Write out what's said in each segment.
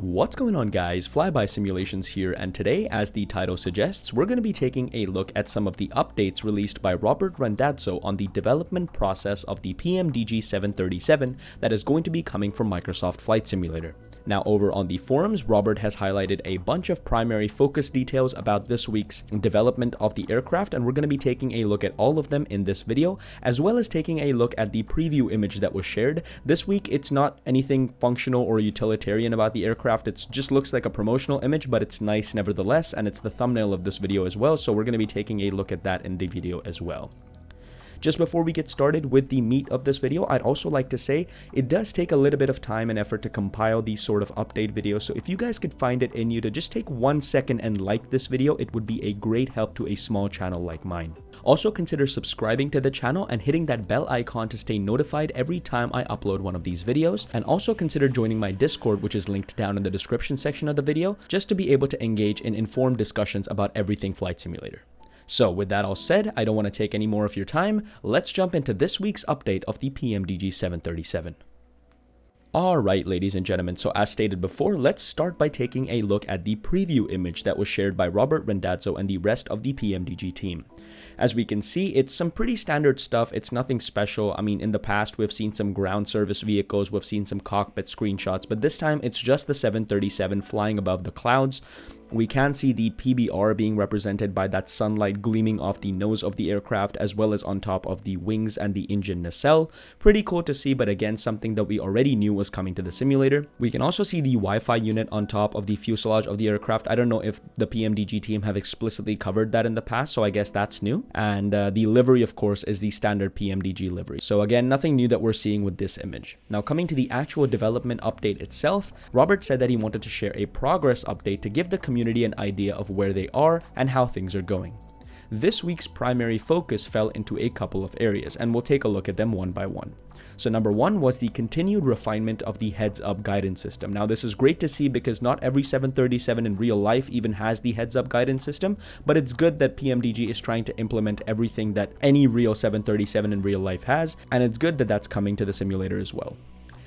What's going on, guys? Flyby Simulations here, and today, as the title suggests, we're going to be taking a look at some of the updates released by Robert Randazzo on the development process of the Pmdg 737 that is going to be coming from Microsoft Flight Simulator. Now, over on the forums, Robert has highlighted a bunch of primary focus details about this week's development of the aircraft, and we're going to be taking a look at all of them in this video, as well as taking a look at the preview image that was shared. This week, it's not anything functional or utilitarian about the aircraft. It just looks like a promotional image, but it's nice nevertheless, and it's the thumbnail of this video as well, so we're going to be taking a look at that in the video as well. Just before we get started with the meat of this video, I'd also like to say it does take a little bit of time and effort to compile these sort of update videos, so if you guys could find it in you to just take 1 second and like this video, it would be a great help to a small channel like mine. Also consider subscribing to the channel and hitting that bell icon to stay notified every time I upload one of these videos, and also consider joining my Discord, which is linked down in the description section of the video, just to be able to engage in informed discussions about everything Flight Simulator. So with that all said, I don't want to take any more of your time. Let's jump into this week's update of the Pmdg 737. Alright, ladies and gentlemen, so as stated before, let's start by taking a look at the preview image that was shared by Robert Randazzo and the rest of the Pmdg team. As we can see, it's some pretty standard stuff. It's nothing special. I mean, in the past, we've seen some ground service vehicles, we've seen some cockpit screenshots, but this time it's just the 737 flying above the clouds. We can see the PBR being represented by that sunlight gleaming off the nose of the aircraft, as well as on top of the wings and the engine nacelle. Pretty cool to see, but again, something that we already knew was coming to the simulator. We can also see the Wi-Fi unit on top of the fuselage of the aircraft. I don't know if the Pmdg team have explicitly covered that in the past, so I guess that's new. And the livery, of course, is the standard Pmdg livery. So again, nothing new that we're seeing with this image. Now, coming to the actual development update itself, Robert said that he wanted to share a progress update to give the community an idea of where they are and how things are going. This week's primary focus fell into a couple of areas, and we'll take a look at them one by one. So number one was the continued refinement of the heads-up guidance system. Now, this is great to see because not every 737 in real life even has the heads-up guidance system, but it's good that Pmdg is trying to implement everything that any real 737 in real life has, and it's good that that's coming to the simulator as well.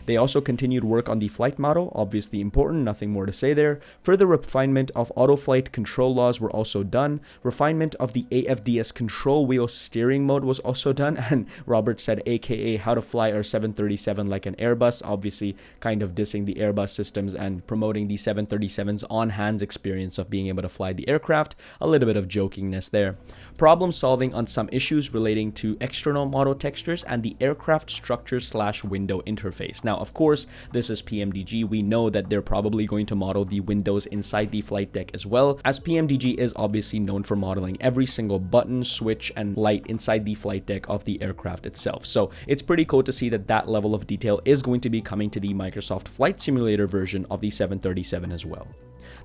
They also continued work on the flight model, obviously important, nothing more to say there. Further refinement of AUTOFLIGHT control laws were also done. Refinement of the AFDS control wheel steering mode was also done, and Robert said aka how to fly our 737 like an Airbus, obviously kind of dissing the Airbus systems and promoting the 737's on-hands experience of being able to fly the aircraft. A little bit of jokingness there. Problem solving on some issues relating to external model textures and the aircraft structure/window interface. Now, of course, this is Pmdg. We know that they're probably going to model the windows inside the flight deck as well, as Pmdg is obviously known for modeling every single button, switch, and light inside the flight deck of the aircraft itself. So it's pretty cool to see that that level of detail is going to be coming to the Microsoft Flight Simulator version of the 737 as well.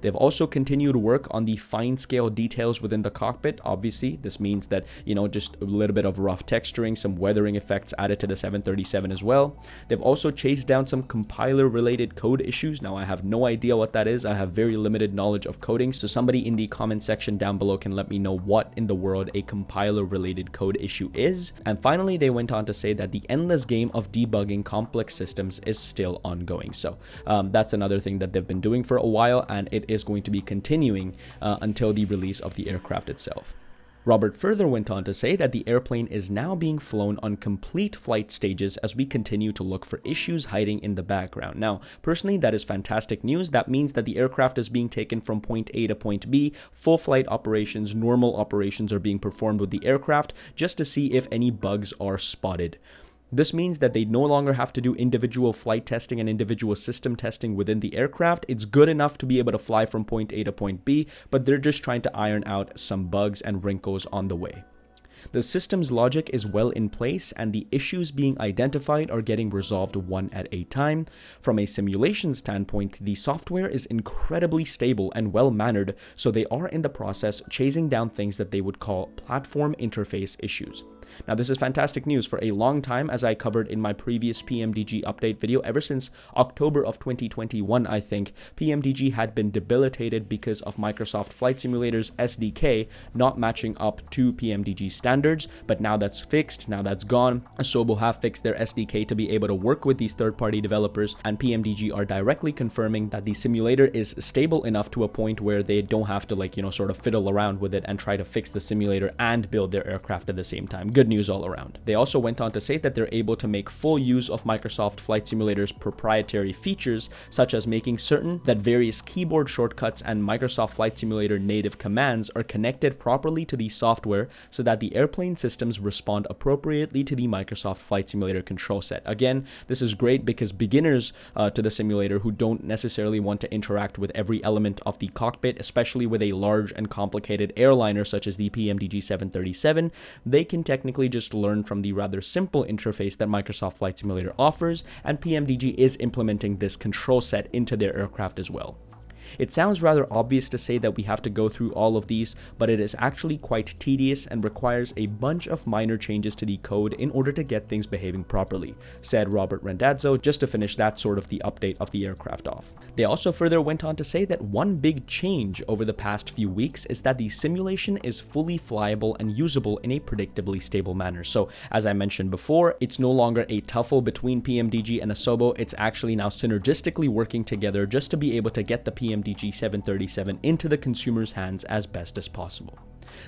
They've also continued work on the fine scale details within the cockpit. Obviously, this means that, just a little bit of rough texturing, some weathering effects added to the 737 as well. They've also chased down some compiler related code issues. Now, I have no idea what that is. I have very limited knowledge of coding, so somebody in the comment section down below can let me know what in the world a compiler related code issue is. And finally, they went on to say that the endless game of debugging complex systems is still ongoing. So that's another thing that they've been doing for a while, and it is going to be continuing until the release of the aircraft itself. Robert further went on to say that the airplane is now being flown on complete flight stages as we continue to look for issues hiding in the background. Now, personally, that is fantastic news. That means that the aircraft is being taken from point A to point B. Full flight operations, normal operations are being performed with the aircraft just to see if any bugs are spotted. This means that they no longer have to do individual flight testing and individual system testing within the aircraft. It's good enough to be able to fly from point A to point B, but they're just trying to iron out some bugs and wrinkles on the way. The system's logic is well in place, and the issues being identified are getting resolved one at a time. From a simulation standpoint, the software is incredibly stable and well-mannered, so they are in the process chasing down things that they would call platform interface issues. Now, this is fantastic news. For a long time, as I covered in my previous Pmdg update video, ever since October of 2021, I think, Pmdg had been debilitated because of Microsoft Flight Simulator's SDK not matching up to Pmdg standards, but now that's fixed, now that's gone. Asobo have fixed their SDK to be able to work with these third-party developers, and Pmdg are directly confirming that the simulator is stable enough to a point where they don't have to, like, sort of fiddle around with it and try to fix the simulator and build their aircraft at the same time. Good news all around. They also went on to say that they're able to make full use of Microsoft Flight Simulator's proprietary features, such as making certain that various keyboard shortcuts and Microsoft Flight Simulator native commands are connected properly to the software so that the airplane systems respond appropriately to the Microsoft Flight Simulator control set. Again, this is great because beginners to the simulator who don't necessarily want to interact with every element of the cockpit, especially with a large and complicated airliner such as the Pmdg 737, they can technically just learn from the rather simple interface that Microsoft Flight Simulator offers, and Pmdg is implementing this control set into their aircraft as well. It sounds rather obvious to say that we have to go through all of these, but it is actually quite tedious and requires a bunch of minor changes to the code in order to get things behaving properly, said Robert Randazzo, just to finish that sort of the update of the aircraft off. They also further went on to say that one big change over the past few weeks is that the simulation is fully flyable and usable in a predictably stable manner. So, as I mentioned before, it's no longer a tuffle between Pmdg and Asobo, it's actually now synergistically working together just to be able to get the Pmdg 737 into the consumer's hands as best as possible.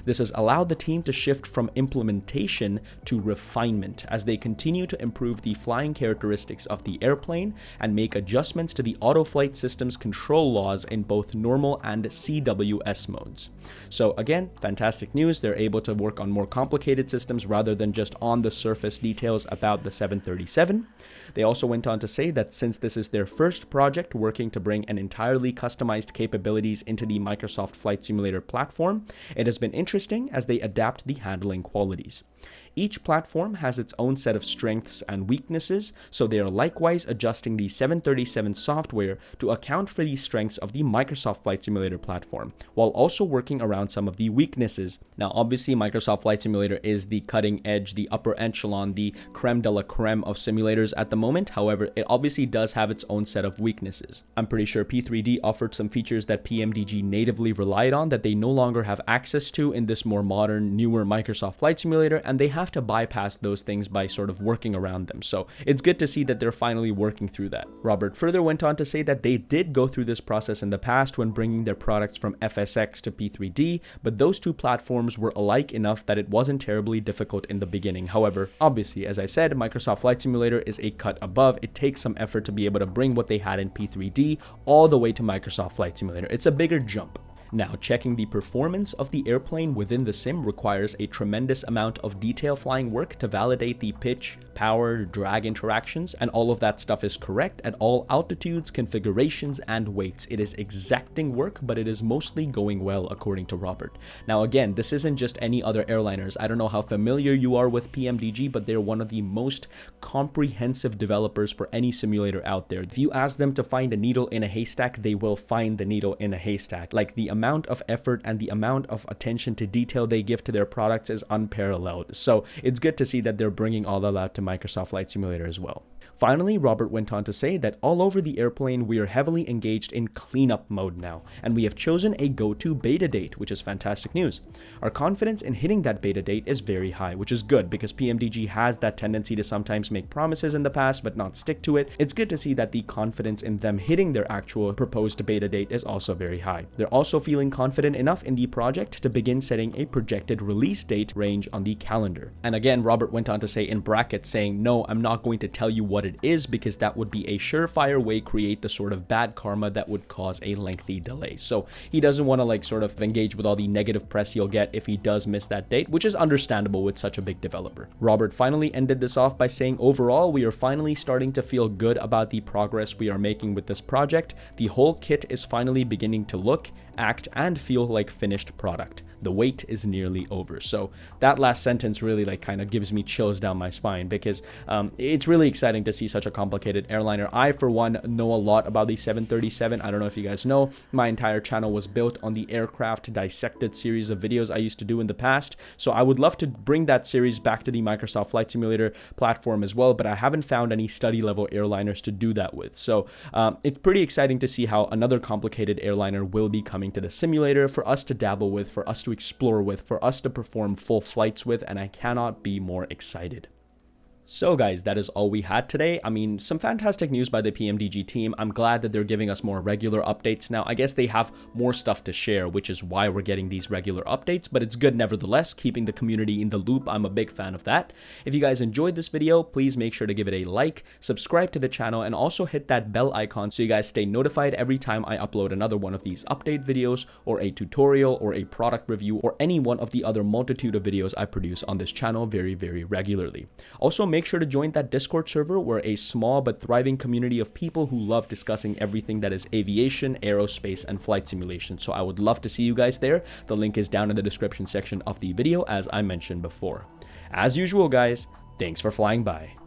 This has allowed the team to shift from implementation to refinement as they continue to improve the flying characteristics of the airplane and make adjustments to the AUTOFLIGHT system's control laws in both normal and CWS modes. So again, fantastic news. They're able to work on more complicated systems rather than just on the surface details about the 737. They also went on to say that since this is their first project working to bring an entirely customized capabilities into the Microsoft Flight Simulator platform, it has been interesting as they adapt the handling qualities. Each platform has its own set of strengths and weaknesses, so they are likewise adjusting the 737 software to account for the strengths of the Microsoft Flight Simulator platform, while also working around some of the weaknesses. Now, obviously, Microsoft Flight Simulator is the cutting edge, the upper echelon, the creme de la creme of simulators at the moment. However, it obviously does have its own set of weaknesses. I'm pretty sure P3D offered some features that Pmdg natively relied on that they no longer have access to in this more modern, newer Microsoft Flight Simulator, and they have to bypass those things by sort of working around them. So it's good to see that they're finally working through that. Robert further went on to say that they did go through this process in the past when bringing their products from FSX to P3D, but those two platforms were alike enough that it wasn't terribly difficult in the beginning. However, obviously, as I said, Microsoft Flight Simulator is a cut above. It takes some effort to be able to bring what they had in P3D all the way to Microsoft Flight Simulator. It's a bigger jump. Now, checking the performance of the airplane within the sim requires a tremendous amount of detail flying work to validate the pitch, power, drag interactions, and all of that stuff is correct at all altitudes, configurations, and weights. It is exacting work, but it is mostly going well, according to Robert. Now, again, this isn't just any other airliners. I don't know how familiar you are with Pmdg, but they're one of the most comprehensive developers for any simulator out there. If you ask them to find a needle in a haystack, they will find the needle in a haystack. Like, the amount of effort and the amount of attention to detail they give to their products is unparalleled. So it's good to see that they're bringing all of that to Microsoft Flight Simulator as well. Finally, Robert went on to say that all over the airplane, we are heavily engaged in cleanup mode now, and we have chosen a go-to beta date, which is fantastic news. Our confidence in hitting that beta date is very high, which is good because Pmdg has that tendency to sometimes make promises in the past but not stick to it. It's good to see that the confidence in them hitting their actual proposed beta date is also very high. They're also feeling confident enough in the project to begin setting a projected release date range on the calendar. And again, Robert went on to say in brackets saying, no, I'm not going to tell you what it is because that would be a surefire way create the sort of bad karma that would cause a lengthy delay. So he doesn't want to like sort of engage with all the negative press he'll get if he does miss that date, which is understandable with such a big developer. Robert finally ended this off by saying, overall, we are finally starting to feel good about the progress we are making with this project. The whole kit is finally beginning to look act, and feel like finished product. The wait is nearly over. So that last sentence really like kind of gives me chills down my spine, because it's really exciting to see such a complicated airliner. I, for one, know a lot about the 737. I don't know if you guys know, my entire channel was built on the aircraft dissected series of videos I used to do in the past. So I would love to bring that series back to the Microsoft Flight Simulator platform as well, but I haven't found any study level airliners to do that with. So it's pretty exciting to see how another complicated airliner will be coming to the simulator for us to dabble with, for us to explore with, for us to perform full flights with, and I cannot be more excited. So guys, that is all we had today. I mean, some fantastic news by the Pmdg team. I'm glad that they're giving us more regular updates now. I guess they have more stuff to share, which is why we're getting these regular updates, but it's good nevertheless, keeping the community in the loop. I'm a big fan of that. If you guys enjoyed this video, please make sure to give it a like, subscribe to the channel, and also hit that bell icon so you guys stay notified every time I upload another one of these update videos, or a tutorial, or a product review, or any one of the other multitude of videos I produce on this channel very, very regularly. Also, make sure to join that Discord server. We're a small but thriving community of people who love discussing everything that is aviation, aerospace, and flight simulation. So I would love to see you guys there. The link is down in the description section of the video, as I mentioned before. As usual, guys, thanks for flying by.